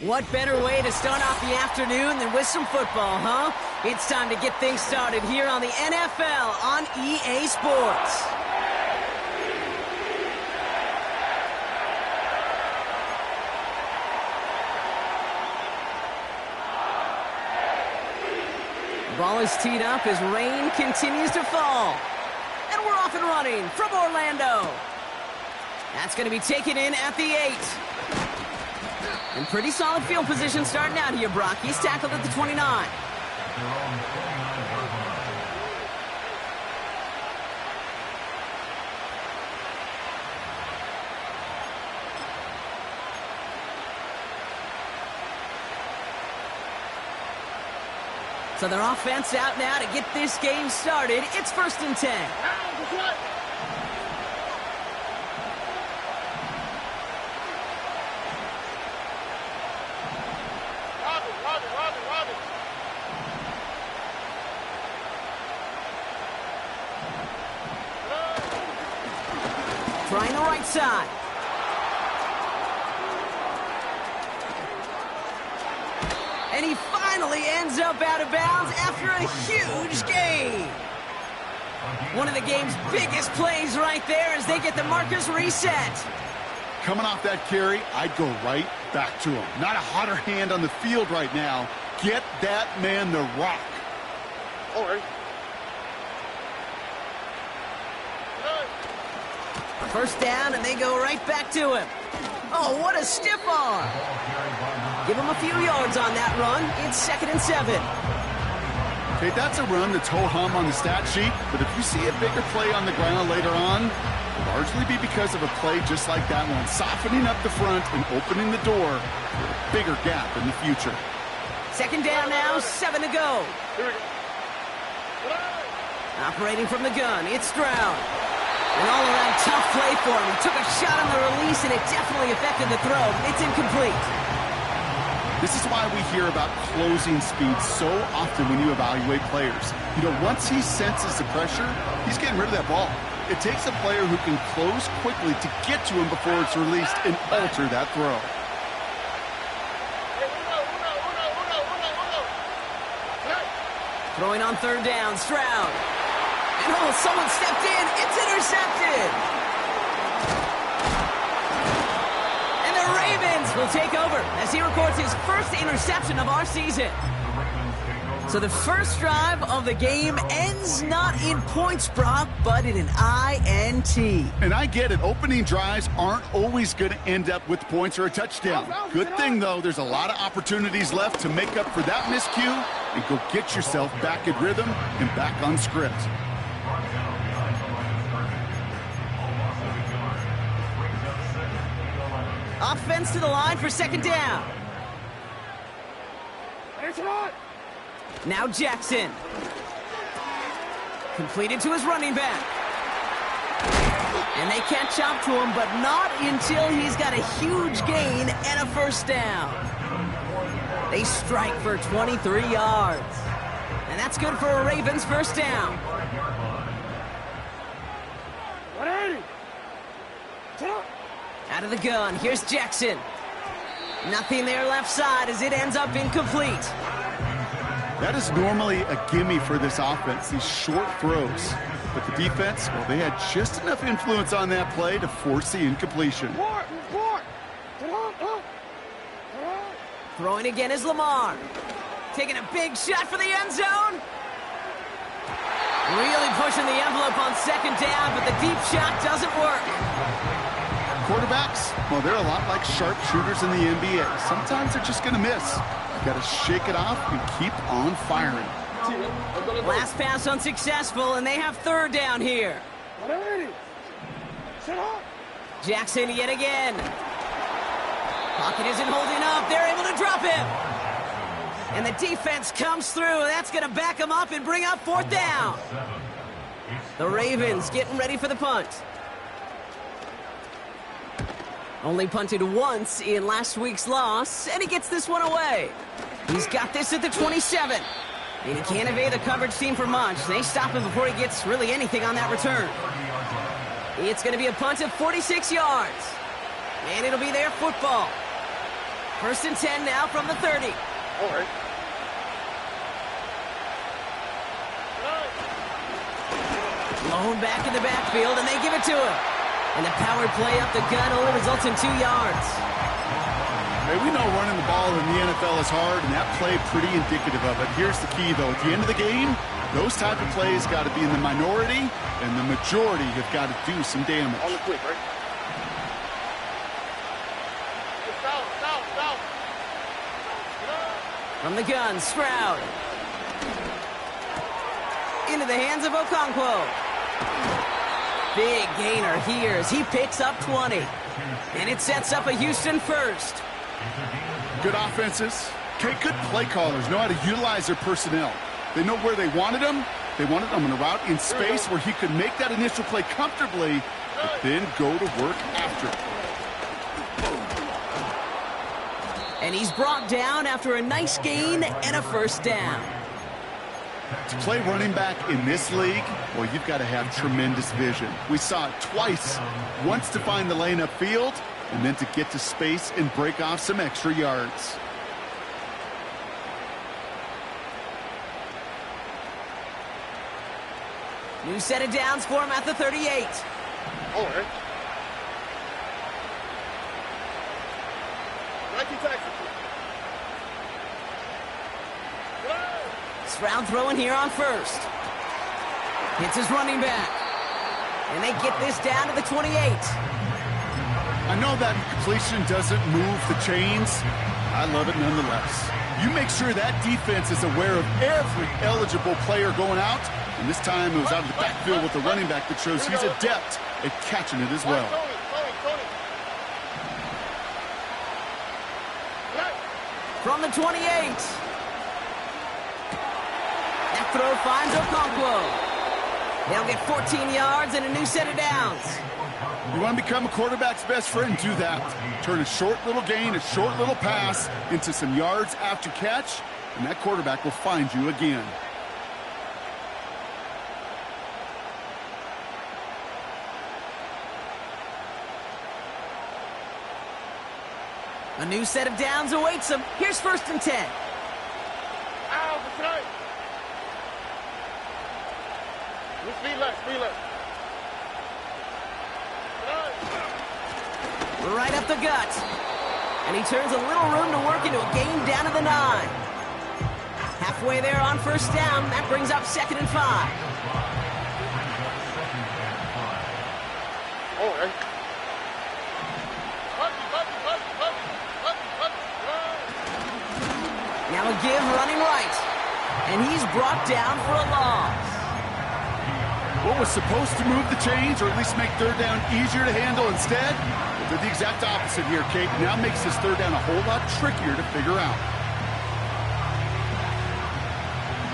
What better way to start off the afternoon than with some football, huh? It's time to get things started here on the NFL on EA Sports. The ball is teed up as rain continues to fall. And we're off and running from Orlando. That's going to be taken in at the 8. And pretty solid field position starting out here, Brock. He's tackled at the 29. So their offense out now to get this game started. It's 1st and 10. Trying the right side. And he finally ends up out of bounds after a huge gain. One of the game's biggest plays right there as they get the markers reset. Coming off that carry, I'd go right back to him. Not a hotter hand on the field right now. Get that man the rock. All right. First down, and they go right back to him. Oh, what a stiff arm. Give him a few yards on that run. It's 2nd and 7. Okay, that's a run that's ho-hum on the stat sheet, but if you see a bigger play on the ground later on, it'll largely be because of a play just like that one, softening up the front and opening the door for a bigger gap in the future. 2nd down now, 7 to go. Operating from the gun, it's Stroud. An all-around tough play for him. He took a shot on the release, and it definitely affected the throw. It's incomplete. This is why we hear about closing speed so often when you evaluate players. You know, once he senses the pressure, he's getting rid of that ball. It takes a player who can close quickly to get to him before it's released and alter that throw. Throwing on 3rd down, Stroud. And oh, someone stepped in. It's intercepted. And the Ravens will take over as he records his first interception of our season. So the first drive of the game ends not in points, Brock, but in an INT. And I get it. Opening drives aren't always going to end up with points or a touchdown. Good thing, though, there's a lot of opportunities left to make up for that miscue and go get yourself back in rhythm and back on script. Offense to the line for 2nd down. Now Jackson. Completed to his running back. And they catch up to him, but not until he's got a huge gain and a 1st down. They strike for 23 yards. And that's good for a Ravens 1st down. Out of the gun, here's Jackson. Nothing there left side as it ends up incomplete. That is normally a gimme for this offense, these short throws. But the defense, well, they had just enough influence on that play to force the incompletion. Throwing again is Lamar. Taking a big shot for the end zone. Really pushing the envelope on 2nd down, but the deep shot doesn't work. Quarterbacks, well, they're a lot like sharpshooters in the NBA. Sometimes they're just going to miss. You got to shake it off and keep on firing. Last pass unsuccessful, and they have 3rd down here. Jackson yet again. Pocket isn't holding up. They're able to drop him. And the defense comes through. That's going to back him up and bring up 4th down. The Ravens getting ready for the punt. Only punted once in last week's loss, and he gets this one away. He's got this at the 27. And he can't evade the coverage team for much. They stop him before he gets really anything on that return. It's going to be a punt of 46 yards. And it'll be their football. First and 10 now from the 30. All right. Blown back in the backfield, and they give it to him. And the power play up the gun only results in 2 yards. Hey, we know running the ball in the NFL is hard, and that play pretty indicative of it. Here's the key, though. At the end of the game, those type of plays got to be in the minority, and the majority have got to do some damage. On the quick, right? From the gun, Stroud. Into the hands of Okonkwo. Big gainer here as he picks up 20. And it sets up a Houston first. Good offenses. Good play callers know how to utilize their personnel. They know where they wanted them. They wanted them in a route in space where he could make that initial play comfortably, but then go to work after it. And he's brought down after a nice gain and a first down. To play running back in this league, well, you've got to have tremendous vision. We saw it twice. Once to find the lane upfield, and then to get to space and break off some extra yards. New set of downs for him at the 38. All right. Stroud throwing here on first. Hits his running back. And they get this down to the 28. I know that completion doesn't move the chains. I love it nonetheless. You make sure that defense is aware of every eligible player going out. And this time it was out of the backfield with the running back that shows he's adept at catching it as well. From the 28. That throw finds Okonkwo. They'll get 14 yards and a new set of downs. You want to become a quarterback's best friend? Do that. Turn a short little gain, a short little pass into some yards after catch, and that quarterback will find you again. A new set of downs awaits him. Here's first and 10. Right up the gut. And he turns a little room to work into a gain down to the 9. Halfway there on first down. That brings up 2nd and 5. All right. Now a give running right. And he's brought down for a loss. What was supposed to move the chains, or at least make third down easier to handle instead, did the exact opposite here, Kate. Now makes this third down a whole lot trickier to figure out.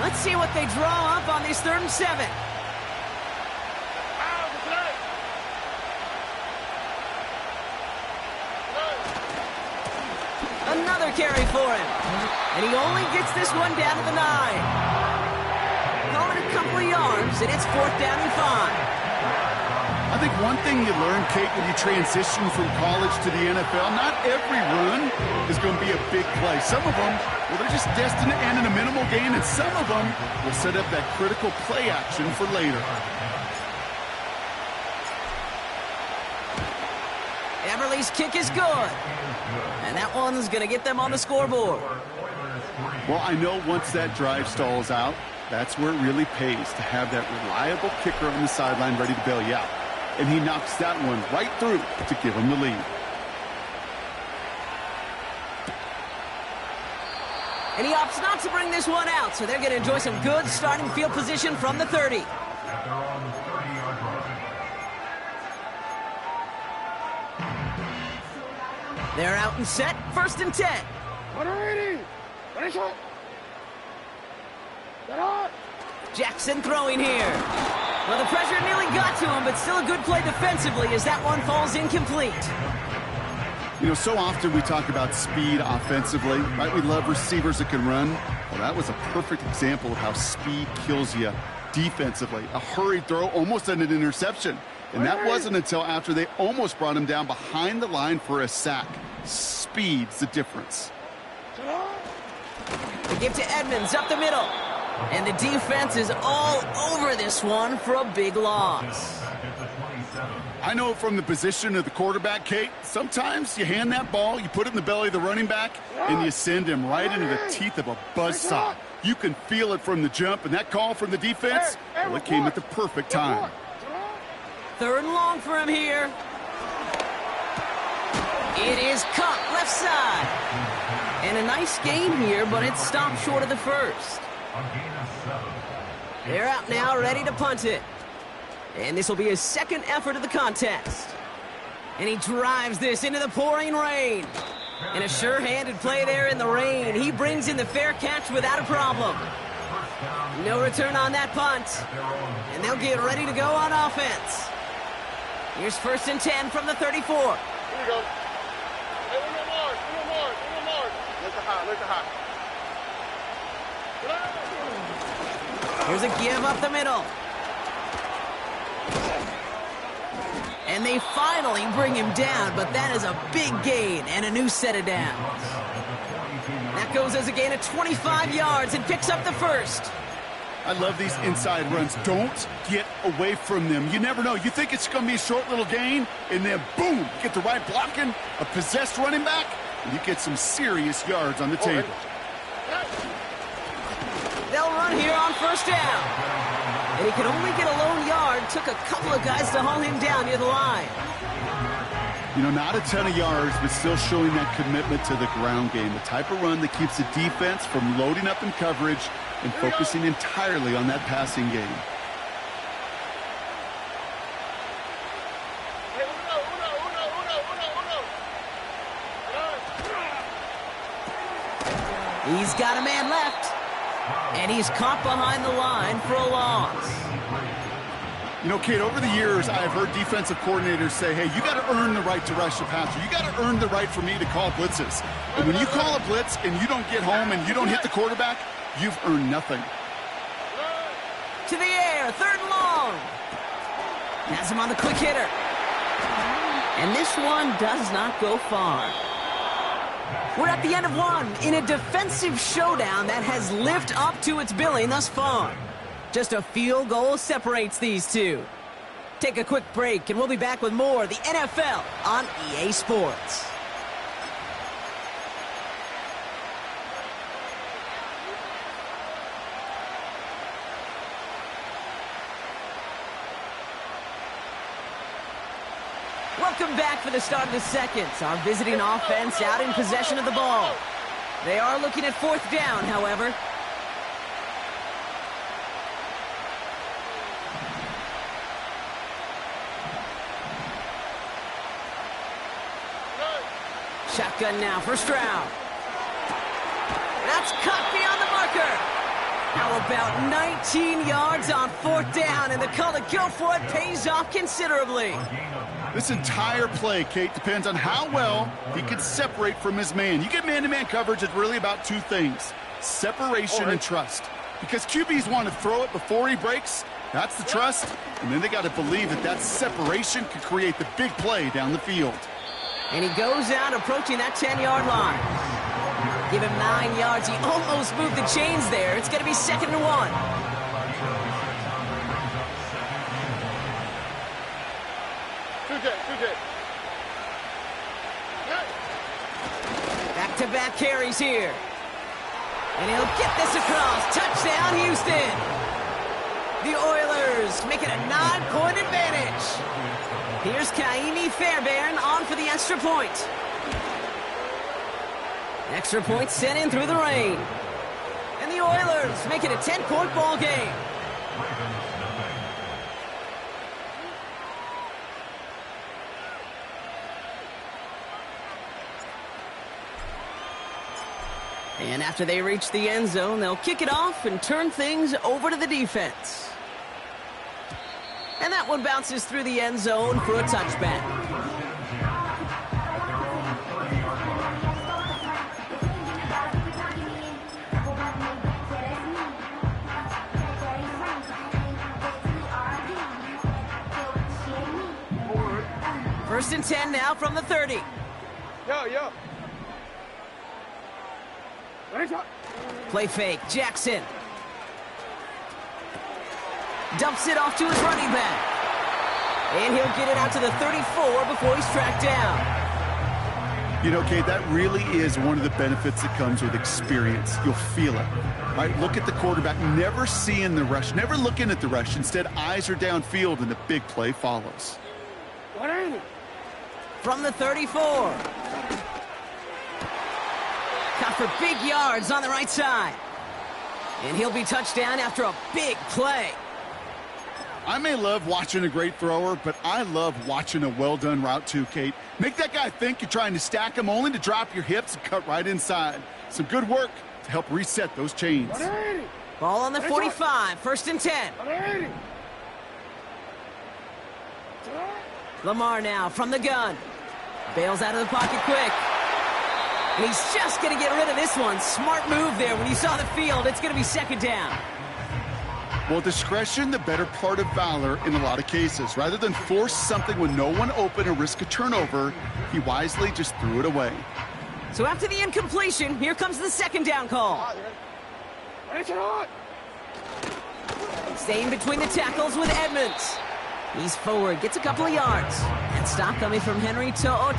Let's see what they draw up on this 3rd and 7. Another carry for him. And he only gets this one down to the 9. Call it a couple of yards, and it's 4th down and 5. I think one thing you learn, Kate, when you transition from college to the NFL, not every run is going to be a big play. Some of them, well, they're just destined to end in a minimal gain, and some of them will set up that critical play action for later. Everly's kick is good. And that one's going to get them on the scoreboard. Well, I know once that drive stalls out, that's where it really pays to have that reliable kicker on the sideline ready to bail you out. And he knocks that one right through to give him the lead. And he opts not to bring this one out, so they're going to enjoy some good starting field position from the 30. They're out and set, 1st and 10. Jackson throwing here. Well, the pressure nearly got to him, but still a good play defensively as that one falls incomplete. You know, so often we talk about speed offensively, right? We love receivers that can run. Well, that was a perfect example of how speed kills you defensively. A hurried throw, almost an interception. And that wasn't until after they almost brought him down behind the line for a sack. Speed's the difference. They give to Edmonds up the middle. And the defense is all over this one for a big loss. I know from the position of the quarterback, Kate, sometimes you hand that ball, you put it in the belly of the running back, and you send him right into the teeth of a buzzsaw. You can feel it from the jump, and that call from the defense, well, it came at the perfect time. 3rd and long for him here. It is cut left side. And a nice game here, but it stopped short of the first. They're out now, ready to punt it. And this will be his 2nd effort of the contest. And he drives this into the pouring rain. And a sure-handed play there in the rain. He brings in the fair catch without a problem. No return on that punt. And they'll get ready to go on offense. Here's 1st and 10 from the 34. Here we go. Hey, a little more. Lift it high. Here's a give up the middle. And they finally bring him down, but that is a big gain and a new set of downs. That goes as a gain of 25 yards and picks up the 1st. I love these inside runs. Don't get away from them. You never know. You think it's going to be a short little gain, and then boom, get the right blocking, a possessed running back, and you get some serious yards on the table. They'll run here on 1st down. And he could only get a lone yard. Took a couple of guys to haul him down near the line. You know, not a ton of yards, but still showing that commitment to the ground game. The type of run that keeps the defense from loading up in coverage and focusing entirely on that passing game. He's got a man left. And he's caught behind the line for a loss. You know, Kate, over the years, I've heard defensive coordinators say, hey, you got to earn the right to rush the passer. You got to earn the right for me to call blitzes. And when you call a blitz and you don't get home and you don't hit the quarterback, you've earned nothing. To the air, 3rd and long. Has him on the quick hitter. And this one does not go far. We're at the end of one in a defensive showdown that has lived up to its billing thus far. Just a field goal separates these two. Take a quick break, and we'll be back with more of the NFL on EA Sports. Welcome back for the start of the 2nd. Our visiting offense out in possession of the ball. They are looking at 4th down, however. Shotgun now for Stroud. That's cut beyond the marker. How about 19 yards on 4th down, and the call to go for it pays off considerably. This entire play, Kate, depends on how well he can separate from his man. You get man-to-man coverage, it's really about 2 things, separation and trust. Because QBs want to throw it before he breaks, that's the trust, and then they got to believe that that separation could create the big play down the field. And he goes out approaching that 10-yard line. Give him 9 yards. He almost moved the chains there. It's going to be 2nd and 1. Back-to-back carries here. And he'll get this across. Touchdown, Houston. The Oilers make it a 9-point advantage. Here's Kaimi Fairbairn on for the extra point. Extra point sent in through the rain. And the Oilers make it a 10-point ball game. And after they reach the end zone, they'll kick it off and turn things over to the defense. And that one bounces through the end zone for a touchback. First and 10 now from the 30. Yo. Play fake, Jackson. Dumps it off to his running back. And he'll get it out to the 34 before he's tracked down. You know, Kate, that really is one of the benefits that comes with experience. You'll feel it. Right? Look at the quarterback, never seeing the rush, never looking at the rush. Instead, eyes are downfield, and the big play follows. From the 34. Caught for big yards on the right side. And he'll be touchdown after a big play. I may love watching a great thrower, but I love watching a well-done route too, Kate. Make that guy think you're trying to stack him only to drop your hips and cut right inside. Some good work to help reset those chains. Ball on the 45, 1st and 10. Lamar now from the gun. Bails out of the pocket quick. And he's just going to get rid of this one. Smart move there. When you saw the field, it's going to be 2nd down. Well, discretion, the better part of valor in a lot of cases. Rather than force something with no one open or risk a turnover, he wisely just threw it away. So after the incompletion, here comes the 2nd down call. Staying between the tackles with Edmonds. He's forward, gets a couple of yards. And stop coming from Henry To'o.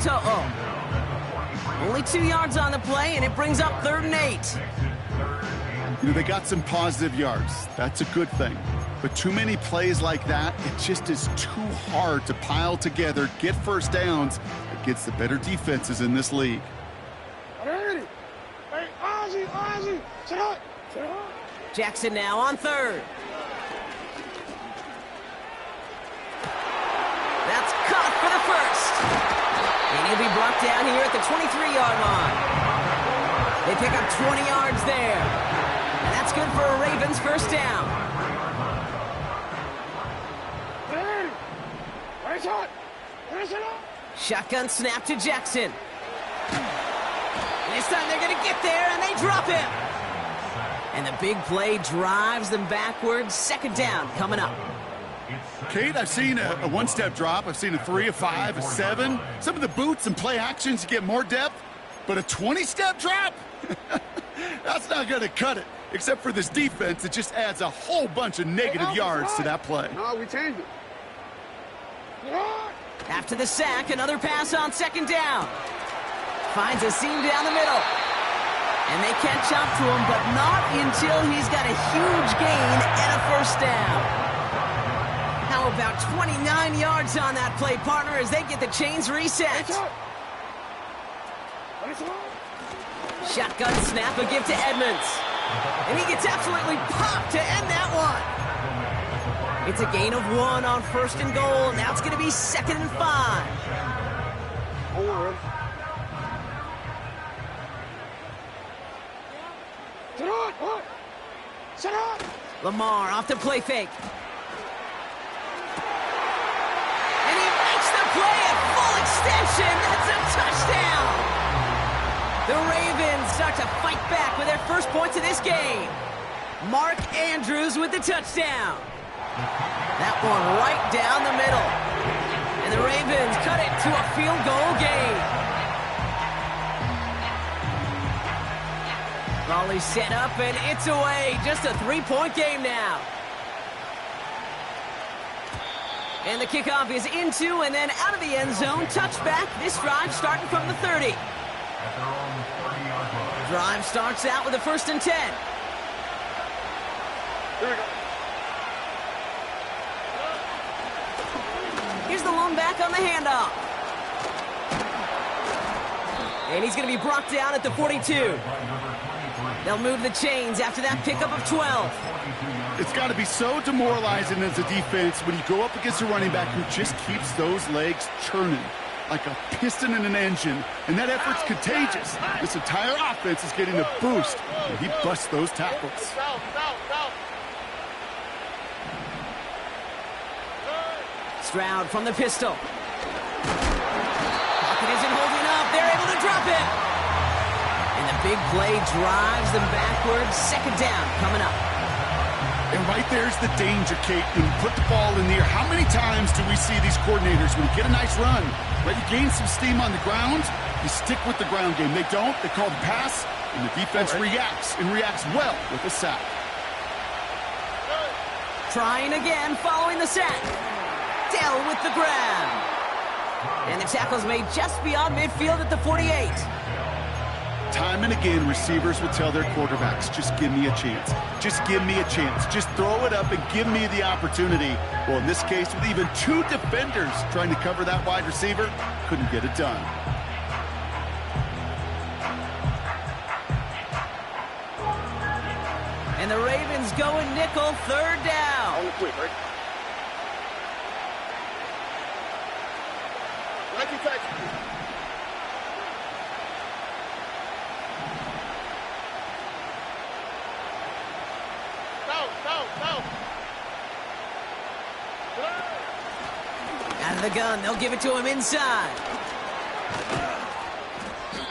Only 2 yards on the play, and it brings up 3rd and 8. You know, they got some positive yards. That's a good thing. But too many plays like that, it just is too hard to pile together, get first downs against the better defenses in this league. Jackson now on 3rd. That's caught for the 1st. And he'll be brought down here at the 23-yard line. They pick up 20 yards there. And that's good for a Ravens 1st down. Shotgun snap to Jackson. This time they're going to get there, and they drop him. And the big play drives them backwards. 2nd down coming up. Kate, I've seen a one-step drop. I've seen a 3, a 5, a 7. Some of the boots and play actions you get more depth. But a 20-step drop? That's not going to cut it. Except for this defense, it just adds a whole bunch of negative yards to that play. No, we changed it. After the sack, another pass on 2nd down. Finds a seam down the middle. And they catch up to him, but not until he's got a huge gain and a 1st down. How about 29 yards on that play, partner, as they get the chains reset. Shotgun snap, a give to Edmonds. And he gets absolutely popped to end that one. It's a gain of 1 on 1st and goal. Now it's going to be 2nd and 5. Lamar off the play fake. And he makes the play at full extension. That's a touchdown. The Ravens start to fight back with their 1st points of this game. Mark Andrews with the touchdown. That one right down the middle. And the Ravens cut it to a field goal game. Raleigh set up, and it's away. Just a 3-point game now. And the kickoff is into and then out of the end zone. Touchback. This drive starting from the 30. Drive starts out with a 1st and 10. Here we go. Here's the lone back on the handoff. And he's going to be brought down at the 42. They'll move the chains after that pickup of 12. It's got to be so demoralizing as a defense when you go up against a running back who just keeps those legs churning like a piston in an engine, and that effort's contagious. This entire offense is getting a boost, and he busts those tackles. Stroud from the pistol. Pocket isn't holding up. They're able to drop it. And the big play drives them backwards. 2nd down coming up. And right there's the danger, Kate, when you put the ball in the air. How many times do we see these coordinators, when you get a nice run, right, you gain some steam on the ground, You stick with the ground game. They don't, they call the pass, and the defense reacts, and reacts well with a sack. Trying again following the sack. Dell with the grab. And the tackle's made just beyond midfield at the 48. Time and again, receivers will tell their quarterbacks, just give me a chance. Just give me a chance. Just throw it up and give me the opportunity. Well, in this case, with even two defenders trying to cover that wide receiver, couldn't get it done. And the Ravens go in nickel, third down. On the quick, right? Nike touch. Down. Out of the gun, they'll give it to him inside.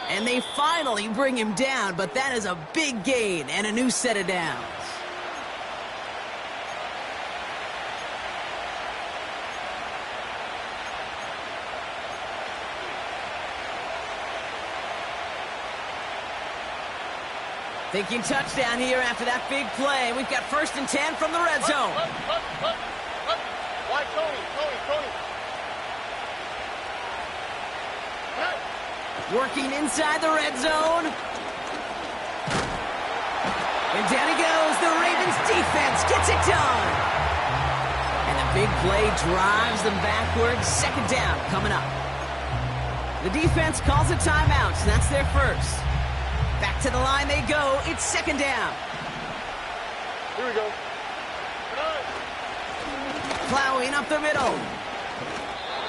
And they finally bring him down, but that is a big gain and a new set of downs. Thinking touchdown here after that big play. We've got 1st and 10 from the red zone. Why, Tony? Working inside the red zone. And down he goes. The Ravens defense gets it done. And the big play drives them backwards. 2nd down coming up. The defense calls a timeout, so that's their first. Back to the line they go. It's 2nd down. Here we go. Plowing up the middle.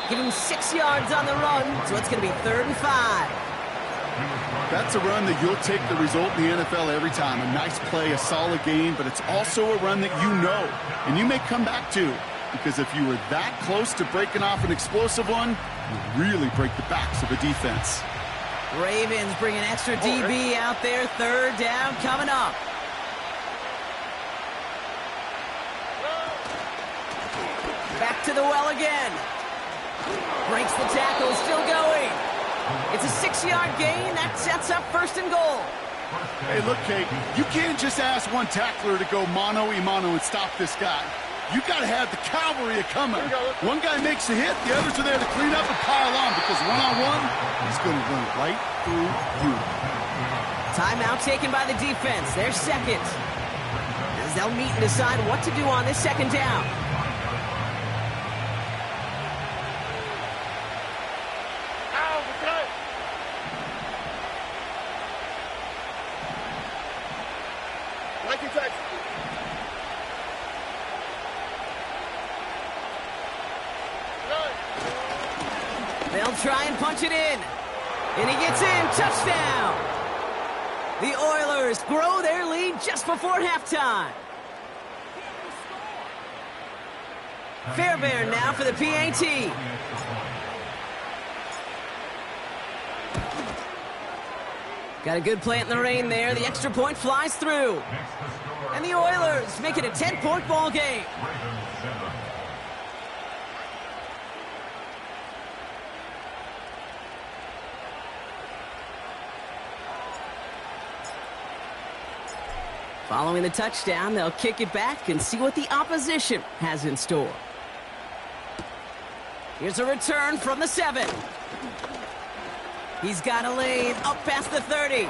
Give him 6 yards on the run, so it's going to be 3rd and 5. That's a run that you'll take the result in the NFL every time. A nice play, a solid game, but it's also a run that you know, and you may come back to, because if you were that close to breaking off an explosive one, you really break the backs of a defense. Ravens bring an extra DB out there. 3rd down coming up. Back to the well again. Breaks the tackle, still going. It's a 6-yard gain. That sets up 1st and goal. Hey, look, Kate, you can't just ask one tackler to go mano-a-mano and stop this guy. You got to have the cavalry coming. One guy makes a hit, the others are there to clean up and pile on, because one-on-one, he's going to run right through you. Timeout taken by the defense. Their 2nd. As they'll meet and decide what to do on this 2nd down. Nike touch. They'll try and punch it in. And he gets in. Touchdown. The Oilers grow their lead just before halftime. Fairbairn now for the PAT. Got a good plant in the rain there. The extra point flies through. And the Oilers make it a 10-point ball game. Following the touchdown, they'll kick it back and see what the opposition has in store. Here's a return from the 7. He's got a lane up past the 30.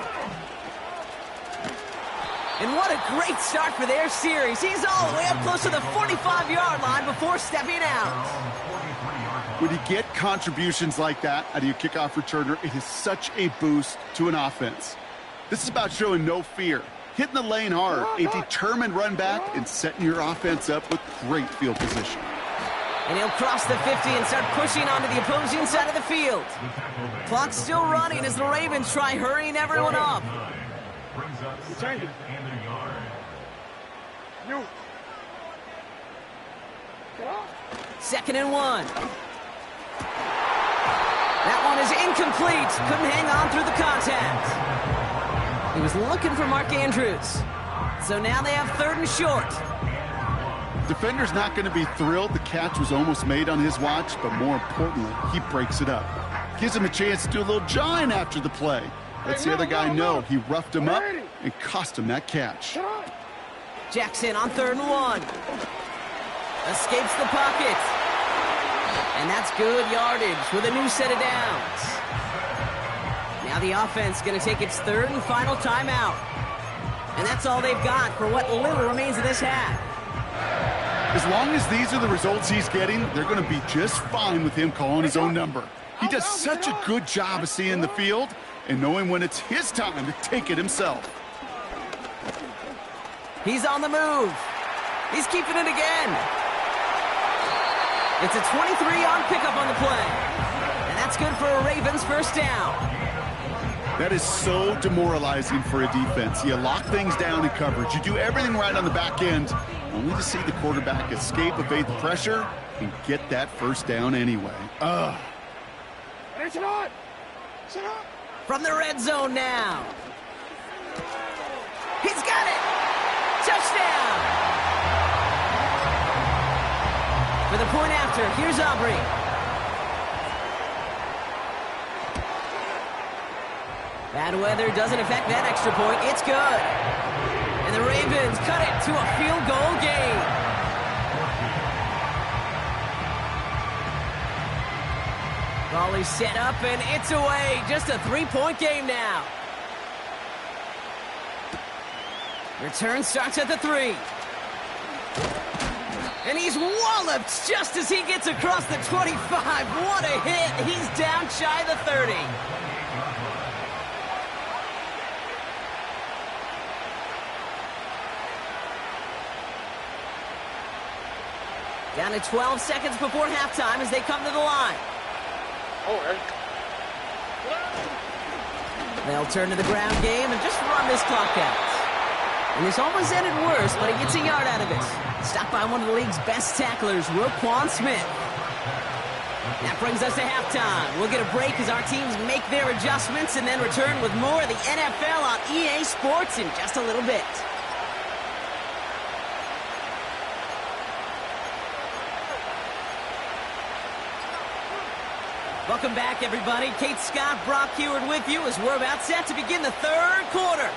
And what a great start for their series. He's all the way up close to the 45-yard line before stepping out. When you get contributions like that out of your kickoff returner, it is such a boost to an offense. This is about showing no fear, hitting the lane hard, a determined run back, and setting your offense up with great field position. And he'll cross the 50 and start pushing onto the opposing side of the field. Clock's still running as the Ravens try hurrying everyone up. Second and 1. That one is incomplete. Couldn't hang on through the contact. He was looking for Mark Andrews. So now they have 3rd and short. Defender's not going to be thrilled the catch was almost made on his watch, but more importantly, he breaks it up. Gives him a chance to do a little jawing after the play. Lets the other guy know he roughed him up and cost him that catch. Jackson on 3rd and 1. Escapes the pocket. And that's good yardage with a new set of downs. Now the offense going to take its 3rd and final timeout. And that's all they've got for what little remains of this half. As long as these are the results he's getting, they're going to be just fine with him calling his own number. He does such a good job of seeing the field and knowing when it's his time to take it himself. He's on the move. He's keeping it again. It's a 23-yard pickup on the play. And that's good for a Ravens first down. That is so demoralizing for a defense. You lock things down in coverage. You do everything right on the back end, only to see the quarterback escape, evade the pressure, and get that first down anyway. Ugh. From the red zone now. He's got it. Touchdown. For the point after, here's Aubrey. Bad weather doesn't affect that extra point. It's good. And the Ravens cut it to a field goal game. Ball is set up, and it's away. Just a 3-point game now. Return starts at the 3. And he's walloped just as he gets across the 25. What a hit. He's down shy of the 30. Down to 12 seconds before halftime as they come to the line. They'll turn to the ground game and just run this clock out. And this almost ended worse, but he gets a yard out of it. Stopped by one of the league's best tacklers, Roquan Smith. That brings us to halftime. We'll get a break as our teams make their adjustments and then return with more of the NFL on EA Sports in just a little bit. Welcome back, everybody. Kate Scott, Brock Heward with you as we're about set to begin the 3rd quarter.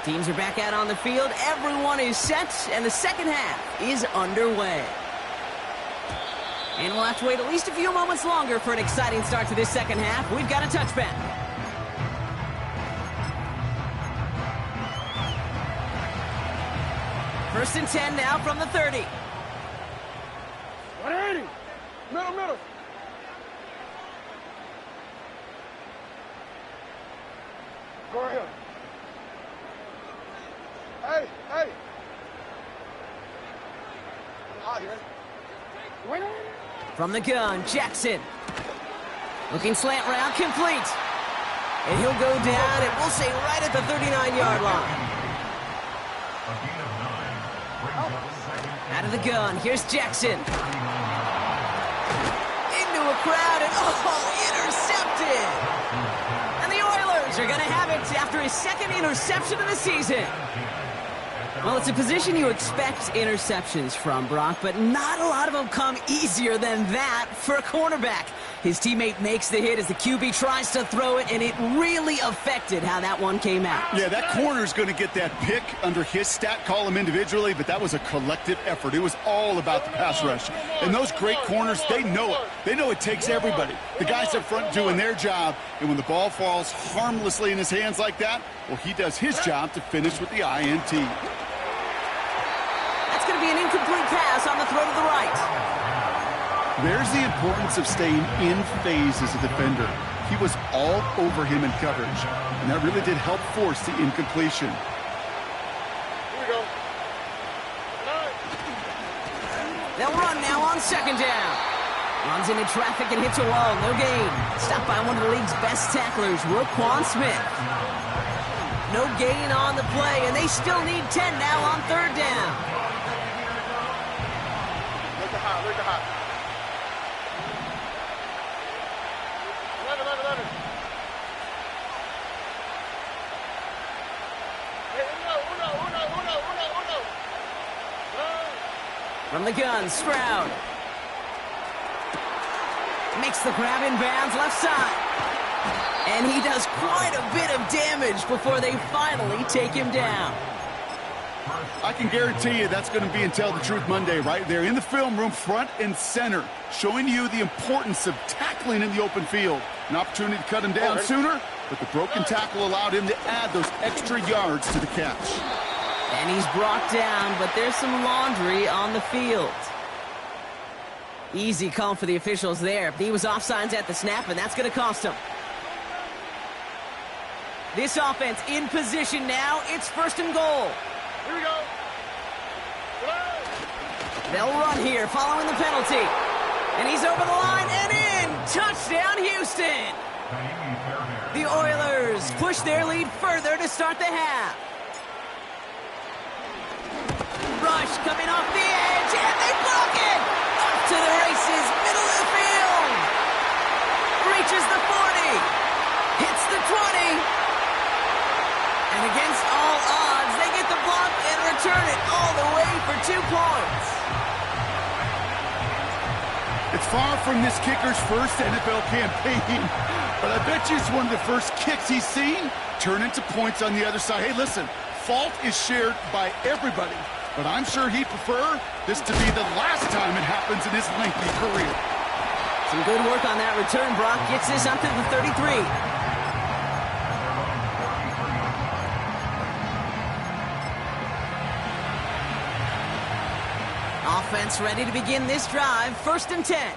Teams are back out on the field. Everyone is set, and the second half is underway. And we'll have to wait at least a few moments longer for an exciting start to this second half. We've got a touchback. First and 10 now from the 30. 180. Middle. Go ahead. Hey. Out here. From the gun, Jackson. Looking slant route, complete. And he'll go down, and we'll say right at the 39-yard line. Out of the gun, here's Jackson. Into a crowd, and intercepted! And the Oilers are going to have it after his 2nd interception of the season. Well, it's a position you expect interceptions from, Brock, but not a lot of them come easier than that for a cornerback. His teammate makes the hit as the QB tries to throw it, and it really affected how that one came out. Yeah, that corner's going to get that pick under his stat column individually, but that was a collective effort. It was all about the pass rush. And those great corners, they know it. They know it takes everybody. The guys up front doing their job, and when the ball falls harmlessly in his hands like that, well, he does his job to finish with the INT. That's going to be an incomplete pass on the throw to the right. There's the importance of staying in phase as a defender. He was all over him in coverage, and that really did help force the incompletion. Here we go. They'll run now on 2nd down. Runs into traffic and hits a wall. No gain. Stopped by one of the league's best tacklers, Roquan Smith. No gain on the play, and they still need 10 now on 3rd down. Look at hot. 11. Hey, uno. From the gun, Stroud. Makes the grab in bounds left side. And he does quite a bit of damage before they finally take him down. I can guarantee you that's going to be in Tell the Truth Monday right there in the film room, front and center, showing you the importance of tackling in the open field. An opportunity to cut him down sooner, but the broken tackle allowed him to add those extra yards to the catch. And he's brought down, but there's some laundry on the field. Easy call for the officials there. He was offsides at the snap, and that's going to cost him. This offense in position now. It's 1st and goal. Here we go. They'll run here following the penalty. And he's over the line and in. Touchdown, Houston. The Oilers push their lead further to start the half. Rush coming off the edge, and they block it. Off to the races, middle of the field. Reaches the 40. Hits the 20. And against all odds, they get the block and return it all the way for 2 points. It's far from this kicker's first NFL campaign, but I bet you it's one of the first kicks he's seen turn into points on the other side. Hey, listen, fault is shared by everybody, but I'm sure he'd prefer this to be the last time it happens in his lengthy career. Some good work on that return. Brock gets this up to the 33. Offense ready to begin this drive. 1st and 10.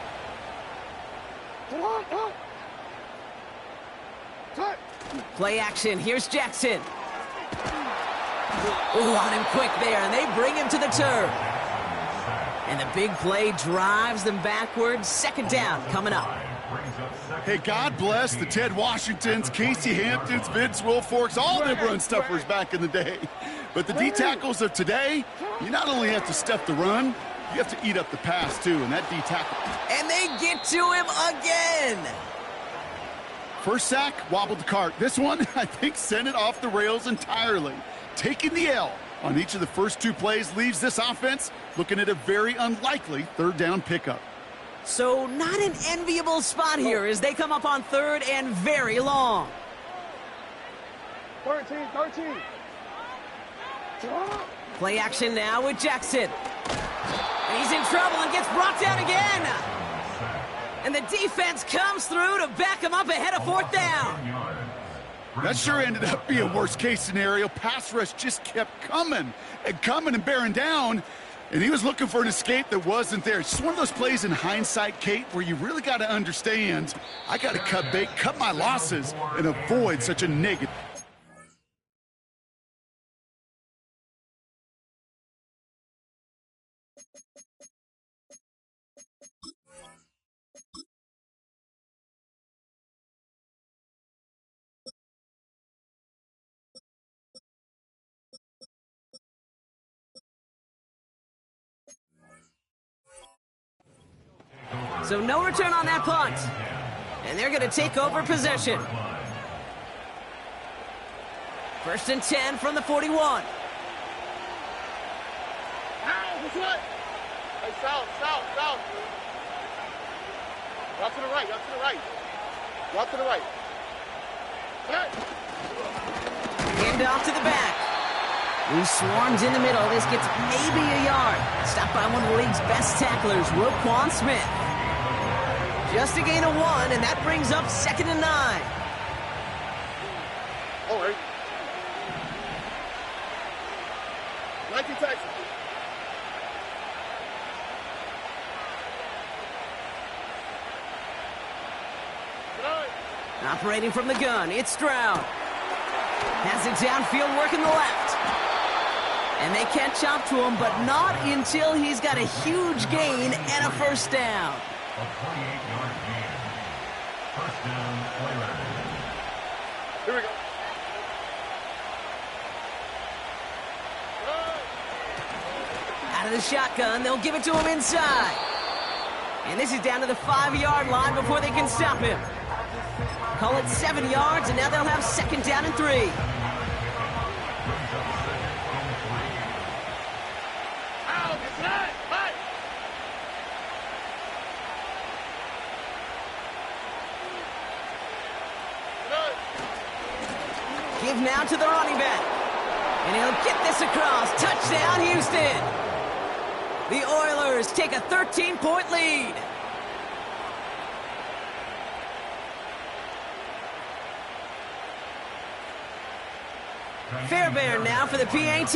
Play action. Here's Jackson. Ooh, on him quick there, and they bring him to the turf. And the big play drives them backwards. 2nd down coming up. Hey, God bless the Ted Washingtons, Casey Hamptons, Vince Wilforks, all them run stuffers back in the day. But the D-tackles of today, you not only have to stuff the run, you have to eat up the pass, too, and that D-tackle. And they get to him again. First sack, wobbled the cart. This one, I think, sent it off the rails entirely. Taking the L on each of the first 2 plays leaves this offense looking at a very unlikely 3rd down pickup. So not an enviable spot here as they come up on 3rd and very long. 13. Play action now with Jackson. And he's in trouble and gets brought down again. And the defense comes through to back him up ahead of 4th down. That sure ended up being worst-case scenario. Pass rush just kept coming and bearing down. And he was looking for an escape that wasn't there. It's just one of those plays in hindsight, Kate, where you really got to understand, I got to cut bait, cut my losses, and avoid such a negative. So no return on that punt. And they're going to take over possession. 1st and 10 from the 41. Hey, south. Out to the right. Out to the right. Hand off to the back. He swarms in the middle. This gets maybe a yard. Stopped by one of the league's best tacklers, Roquan Smith. Just a gain of 1, and that brings up 2nd and 9. All right. 19 Texas. Operating from the gun, it's Stroud. Has it downfield, working the left. And they catch up to him, but not until he's got a huge gain and a 1st down. A 28-yard gain. 1st down, Oilers. Here we go. Out of the shotgun, they'll give it to him inside. And this is down to the 5-yard line before they can stop him. Call it 7 yards, and now they'll have 2nd down and 3. Give now to the running back. And he'll get this across. Touchdown, Houston. The Oilers take a 13-point lead. Fairbairn now for the PAT.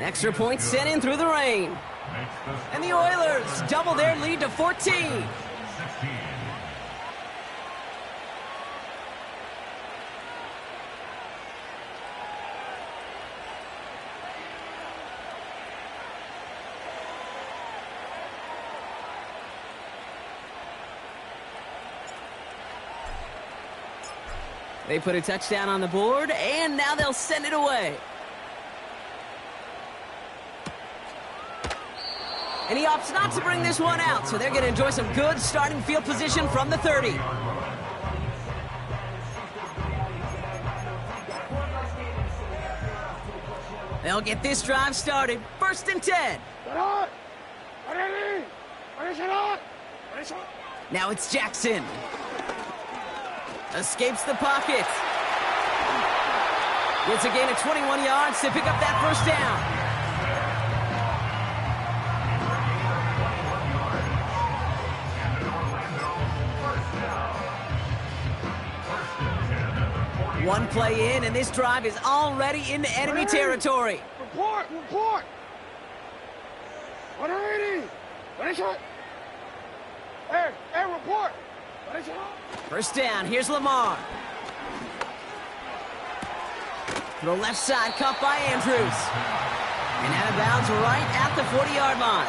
Extra point sent in through the rain. And the Oilers double their lead to 14. They put a touchdown on the board, and now they'll send it away. And he opts not to bring this one out, so they're going to enjoy some good starting field position from the 30. They'll get this drive started. 1st and 10. Now it's Jackson. Escapes the pocket. Gets a gain of 21 yards to pick up that 1st down. One play in, and this drive is already into enemy territory. Report! What are you reading? Hey, report! 1st down, here's Lamar. To the left side, caught by Andrews. And out of bounds right at the 40-yard line.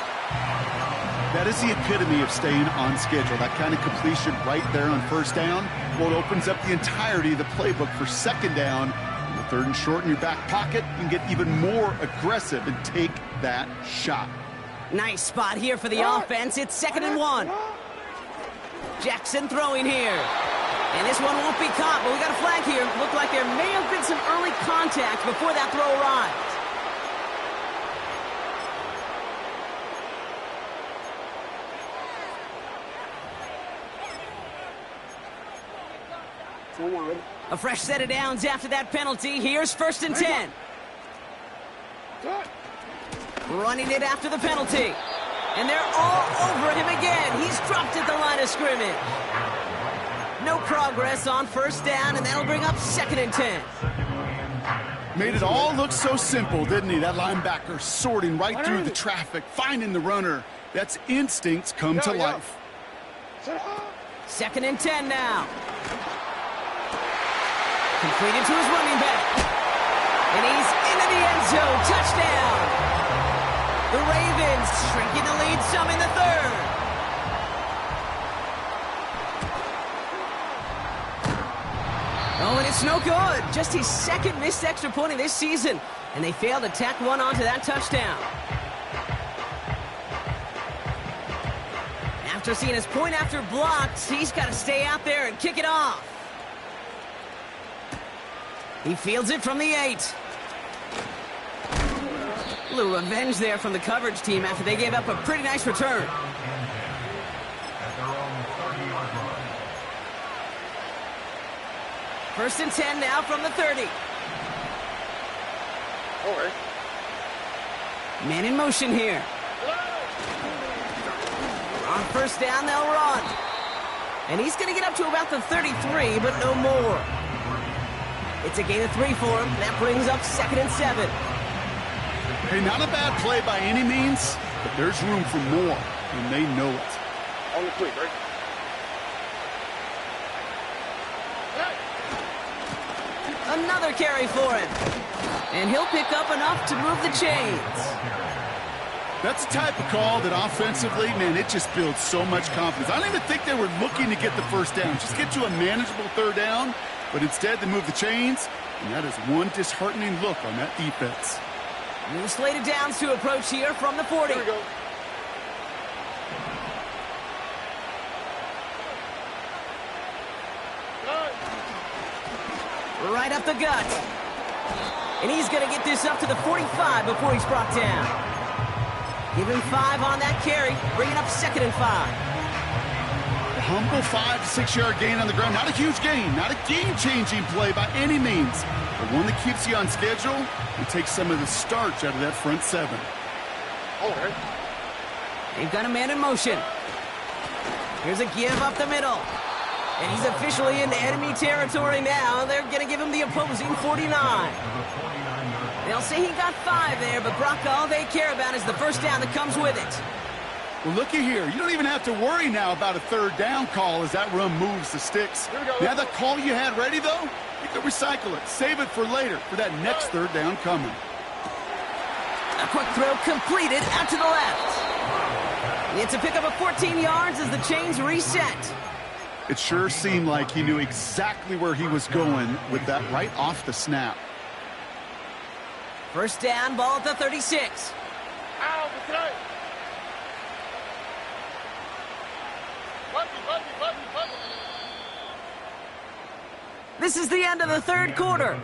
That is the epitome of staying on schedule. That kind of completion right there on 1st down. Well, it opens up the entirety of the playbook for 2nd down. On the 3rd and short in your back pocket, you can get even more aggressive and take that shot. Nice spot here for the offense. It's 2nd and 1. Jackson throwing here. And this one won't be caught, but we got a flag here. Looked like there may have been some early contact before that throw arrived. A fresh set of downs after that penalty. Here's 1st and 10. Running it after the penalty. And they're all over him again. He's dropped at the line of scrimmage. No progress on 1st down, and that'll bring up 2nd and 10. Made it all look so simple, didn't he? That linebacker sorting right through the traffic, finding the runner. That's instincts come to life. 2nd and 10 now. Completed to his running back. And he's into the end zone. Touchdown. The Ravens shrinking the lead some in the 3rd. Oh, and it's no good. Just his 2nd missed extra point of this season. And they failed to tack one onto that touchdown. After seeing his point after blocked, he's got to stay out there and kick it off. He fields it from the 8. A little revenge there from the coverage team after they gave up a pretty nice return. First and 10 now from the 30. Over. Man in motion here. On 1st down, they'll run. And he's going to get up to about the 33, but no more. It's a gain of 3 for him. That brings up 2nd and 7. Hey, not a bad play by any means, but there's room for more, and they know it. On the quick, right? Another carry for him. And he'll pick up enough to move the chains. That's the type of call that offensively, man, it just builds so much confidence. I don't even think they were looking to get the 1st down. Just get to a manageable 3rd down, but instead they move the chains, and that is one disheartening look on that defense. New slated downs to approach here from the 40. Here we go. Right up the gut. And he's going to get this up to the 45 before he's brought down. Give him 5 on that carry, bringing up 2nd and 5. A humble 5 to 6 yard gain on the ground. Not a huge gain, not a game-changing play by any means, but one that keeps you on schedule and takes some of the starch out of that front 7. They've got a man in motion. Here's a give up the middle. And he's officially in enemy territory now. They're going to give him the opposing 49. They'll say he got 5 there, but Brock, all they care about is the first down that comes with it. Well, looky here. You don't even have to worry now about a 3rd down call as that run moves the sticks. Now, that call you had ready, though, you can recycle it. Save it for later for that next 3rd down coming. A quick throw completed out to the left. It's a pickup of 14 yards as the chains reset. It sure seemed like he knew exactly where he was going with that right off the snap. First down, ball at the 36. Ow, okay. Button. This is the end of the 3rd quarter.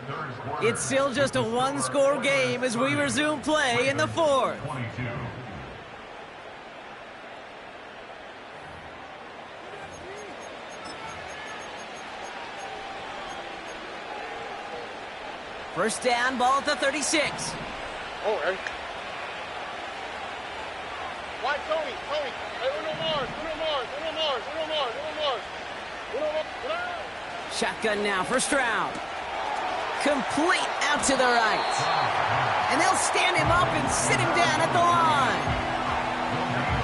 It's still just a 1-score game as we resume play in the 4th. First down, ball at the 36. White, Tony. Hey, Uno Mars. Shotgun now, first round. Complete out to the right. And they'll stand him up and sit him down at the line.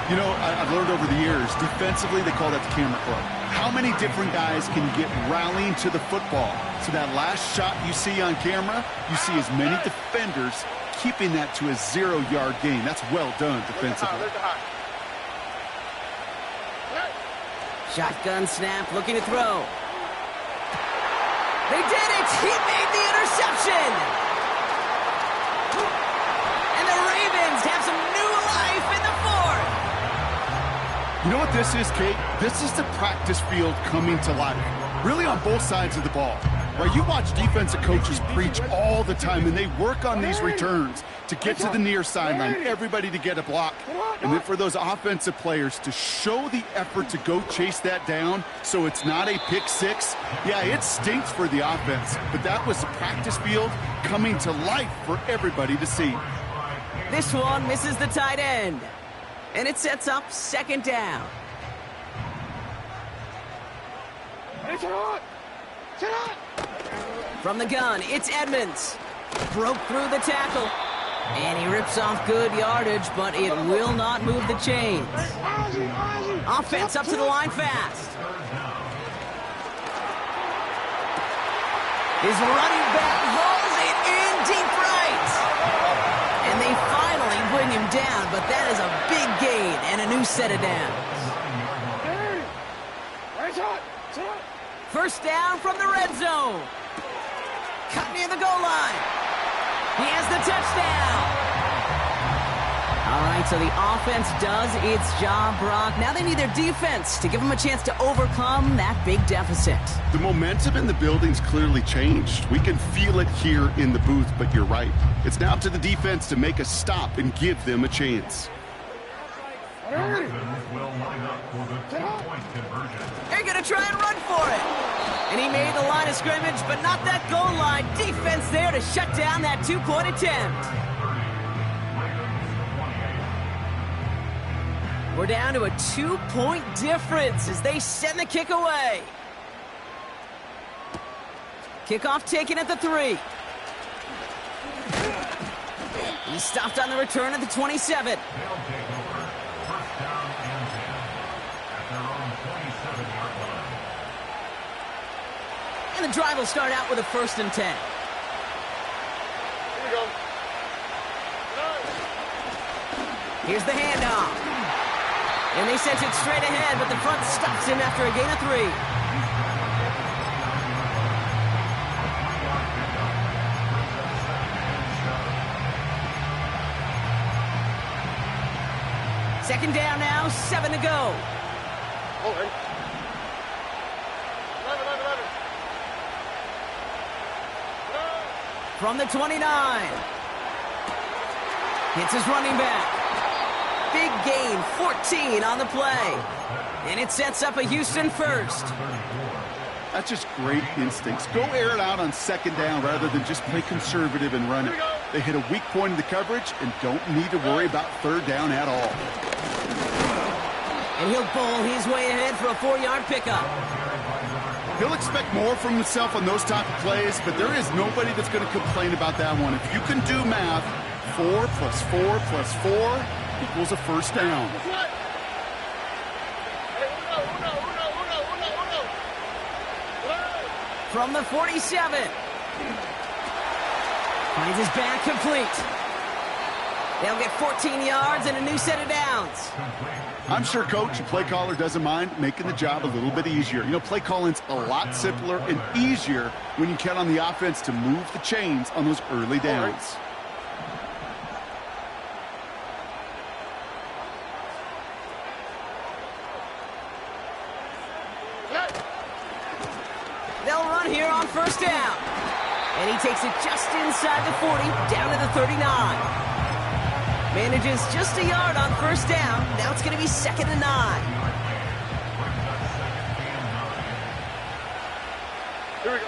You know, I've learned over the years, defensively, they call that the camera club. How many different guys can get rallying to the football? So that last shot you see on camera, you see as many defenders keeping that to a 0-yard gain. That's well done defensively. Shotgun snap, looking to throw. They did it! He made the interception! And the Ravens have some new life in the 4th! You know what this is, Kate? This is the practice field coming to life. Really on both sides of the ball. Right, you watch defensive coaches preach all the time, and they work on these returns to get to the near sideline, everybody to get a block. And then for those offensive players to show the effort to go chase that down so it's not a pick 6. Yeah, it stinks for the offense, but that was the practice field coming to life for everybody to see. This one misses the tight end. And it sets up 2nd down. From the gun, it's Edmonds. Broke through the tackle. And he rips off good yardage, but it will not move the chains. Offense up to the line fast. His running back hauls it in deep right. And they finally bring him down, but that is a big gain and a new set of downs. First down from the red zone. Cut near the goal line. He has the touchdown. All right, so the offense does its job, Brock. Now they need their defense to give them a chance to overcome that big deficit. The momentum in the building's clearly changed. We can feel it here in the booth, but you're right. It's now up to the defense to make a stop and give them a chance. Will line up for the 2-point conversion. They're going to try and run for it. And he made the line of scrimmage, but not that goal line. Defense there to shut down that 2-point attempt. We're down to a 2-point difference as they send the kick away. Kickoff taken at the 3. He stopped on the return at the 27. And the drive will start out with a 1st and 10. Here we go. Here's the handoff. And they sent it straight ahead, but the front stops him after a gain of 3. Second down now, 7 to go. All right. 11. from the 29. Hits his running back. Big gain, 14 on the play. And it sets up a Houston first. That's just great instincts. Go air it out on second down rather than just play conservative and run it. They hit a weak point in the coverage and don't need to worry about third down at all. And he'll bowl his way ahead for a 4-yard pickup. He'll expect more from himself on those type of plays, but there is nobody that's going to complain about that one. If you can do math, 4 plus 4 plus 4 equals a first down. From the 47. Finds his back complete. They'll get 14 yards and a new set of downs. I'm sure coach and play caller doesn't mind making the job a little bit easier. You know, play calling's a lot simpler and easier when you count on the offense to move the chains on those early downs. They'll run here on first down. And he takes it just inside the 40, down to the 39. Manages just a yard on first down. Now it's going to be 2nd and 9. Here we go.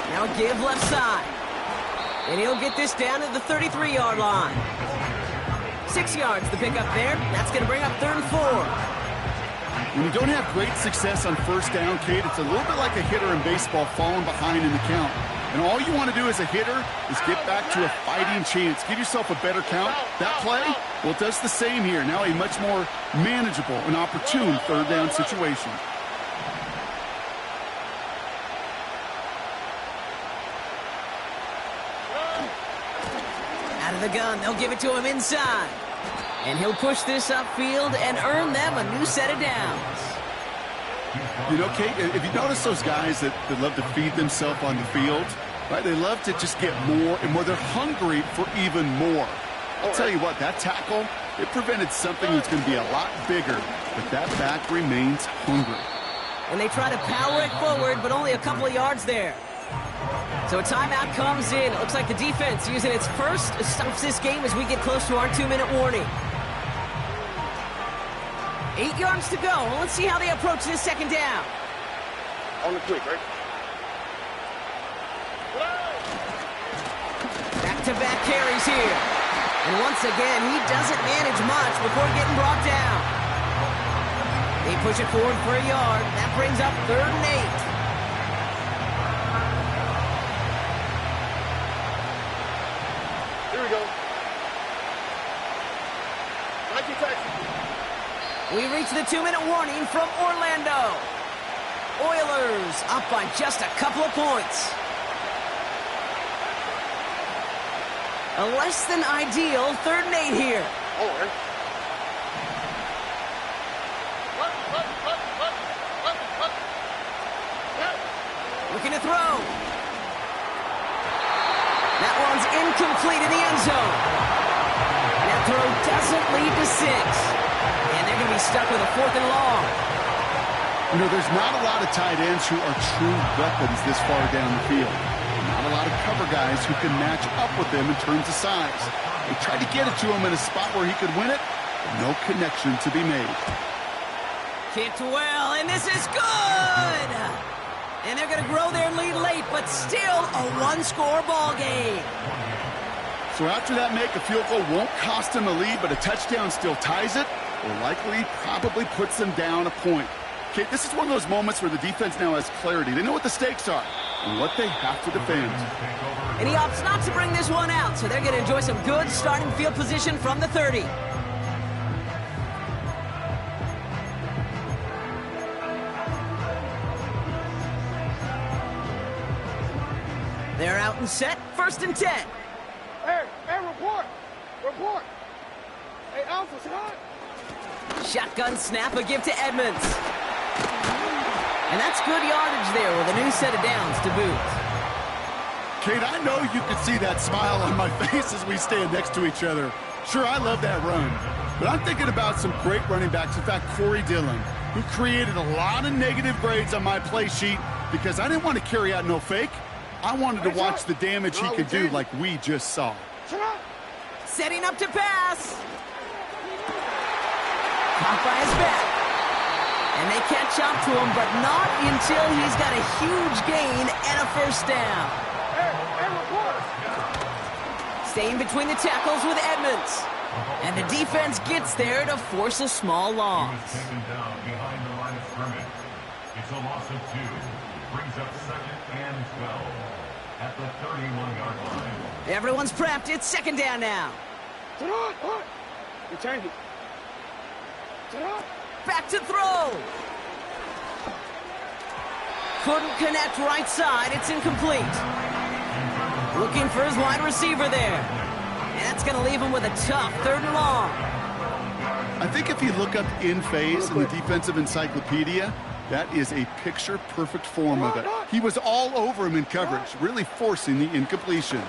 Now a give left side. And he'll get this down to the 33-yard line. 6 yards the pickup there. That's going to bring up 3rd and 4. When you don't have great success on first down, Kate, it's a little bit like a hitter in baseball falling behind in the count. And all you want to do as a hitter is get back to a fighting chance. Give yourself a better count. That play, well, it does the same here. Now a much more manageable and opportune third down situation. Out of the gun, they'll give it to him inside. And he'll push this upfield and earn them a new set of downs. You know, Kate, if you notice those guys that love to feed themselves on the field, right? They love to just get more and more. They're hungry for even more. I'll tell you what, that tackle, it prevented something that's going to be a lot bigger, but that back remains hungry. And they try to power it forward, but only a couple of yards there. So a timeout comes in. It looks like the defense using its first stops this game as we get close to our 2-minute warning. 8 yards to go. Let's see how they approach this second down. On the quick, right? Back-to-back carries here. And once again, he doesn't manage much before getting brought down. They push it forward for a yard. That brings up 3rd and 8. Here we go. Nike taxi. We reach the 2-minute warning from Orlando. Oilers up by just a couple of points. A less than ideal 3rd and 8 here. Oh, right. Looking to throw. That one's incomplete in the end zone. That throw doesn't lead to 6. And they're going to be stuck with a 4th and long. You know, there's not a lot of tight ends who are true weapons this far down the field. Not a lot of cover guys who can match up with them in terms of size. They tried to get it to him in a spot where he could win it, but no connection to be made. Kicked well, and this is good! And they're going to grow their lead late, but still a 1-score ball game. So after that make, a field goal won't cost them a lead, but a touchdown still ties it, or likely probably puts them down a point. Okay, this is one of those moments where the defense now has clarity. They know what the stakes are and what they have to defend. And he opts not to bring this one out, so they're going to enjoy some good starting field position from the 30. They're out and set, 1st and 10. Hey, report. Report. Hey, Alpha's hot. Shotgun snap, a give to Edmonds. And that's good yardage there with a new set of downs to boot. Kate, I know you can see that smile on my face as we stand next to each other. Sure, I love that run. But I'm thinking about some great running backs. In fact, Corey Dillon. who created a lot of negative grades on my play sheet because I didn't want to carry out no fake. I wanted to watch the damage he could do like we just saw. Setting up to pass. Caught by his back. And they catch up to him, but not until he's got a huge gain and a first down. Staying between the tackles with Edmonds. And the defense gets there to force a small loss. Taken down behind the line of scrimmage. It's a loss of 2. Brings up 2nd and 12 at the 31-yard line. Everyone's prepped. It's 2nd down now. Return it. Back to throw. Couldn't connect right side. It's incomplete. Looking for his wide receiver there. And that's going to leave him with a tough 3rd and long. I think if you look up in phase in the defensive encyclopedia, that is a picture-perfect form of it. He was all over him in coverage, really forcing the incompletion.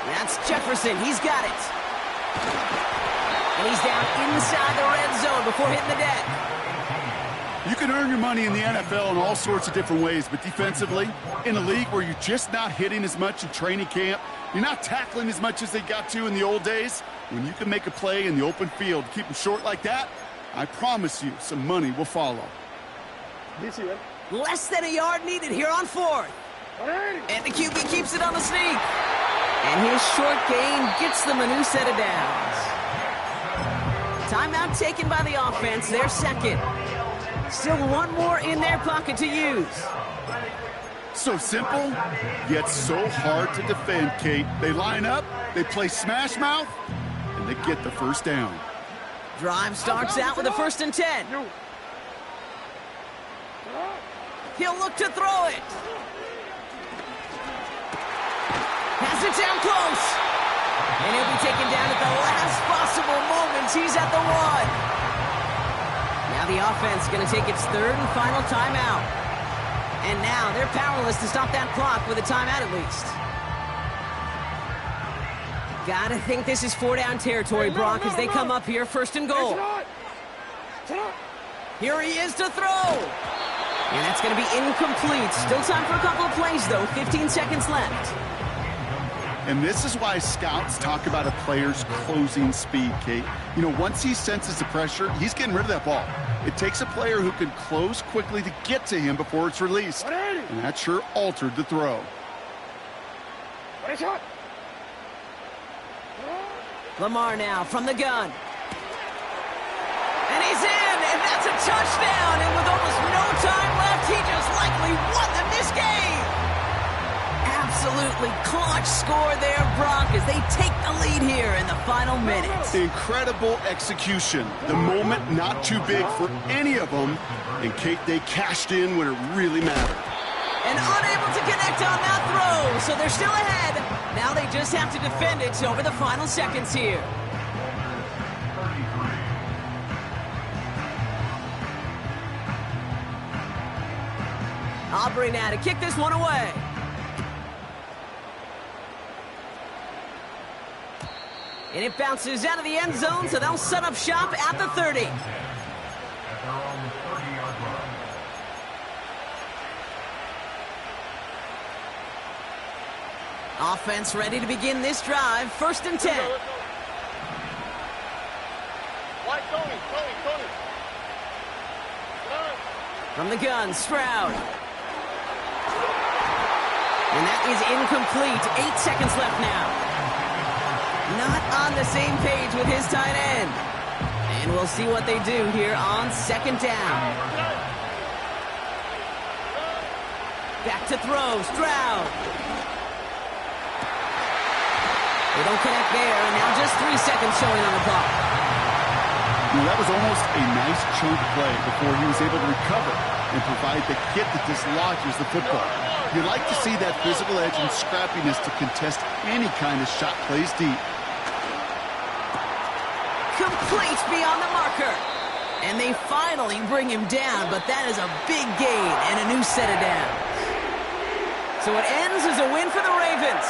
That's Jefferson. He's got it. And he's down inside the red zone before hitting the deck. You can earn your money in the NFL in all sorts of different ways, but defensively, in a league where you're just not hitting as much in training camp, you're not tackling as much as they got to in the old days, when you can make a play in the open field, keep them short like that, I promise you some money will follow. Less than a yard needed here on 4th. And the QB keeps it on the sneak. And his short gain gets them a new set of downs. Timeout taken by the offense, their 2nd. Still one more in their pocket to use. So simple, yet so hard to defend, Kate. They line up, they play smash mouth, and they get the first down. Drive starts out with a 1st and 10. He'll look to throw it. Has it down close. And he'll be taken down at the last possible moment. He's at the 1. Now the offense is going to take its 3rd and final timeout. And now they're powerless to stop that clock with a timeout at least. Gotta think this is 4-down territory, Brock, as they come up here 1st and goal. Here he is to throw. And that's going to be incomplete. Still time for a couple of plays, though. 15 seconds left. And this is why scouts talk about a player's closing speed, Kate. You know, once he senses the pressure, he's getting rid of that ball. It takes a player who can close quickly to get to him before it's released. And that sure altered the throw. Lamar now from the gun. And he's in, and that's a touchdown. And with almost no time left, he just likely won them this game. Absolutely clutch score there, Brock, as they take the lead here in the final minutes. Incredible execution. The moment not too big for any of them. And Kate, they cashed in when it really mattered. And unable to connect on that throw, so they're still ahead. Now they just have to defend it over the final seconds here. Aubrey now to kick this one away. And it bounces out of the end zone, so they'll set up shop at the 30. At their own 30-yard line. Offense ready to begin this drive. 1st and 10. White Tony. From the gun, Stroud. And that is incomplete. 8 seconds left now. Not on the same page with his tight end. And we'll see what they do here on 2nd down. Back to throw, Stroud. They don't connect there, and now just 3 seconds showing on the clock. Well, that was almost a nice chunk play before he was able to recover and provide the hit that dislodges the football. You like to see that physical edge and scrappiness to contest any kind of shot plays deep. Complete beyond the marker. And they finally bring him down, but that is a big gain and a new set of downs. So it ends as a win for the Ravens.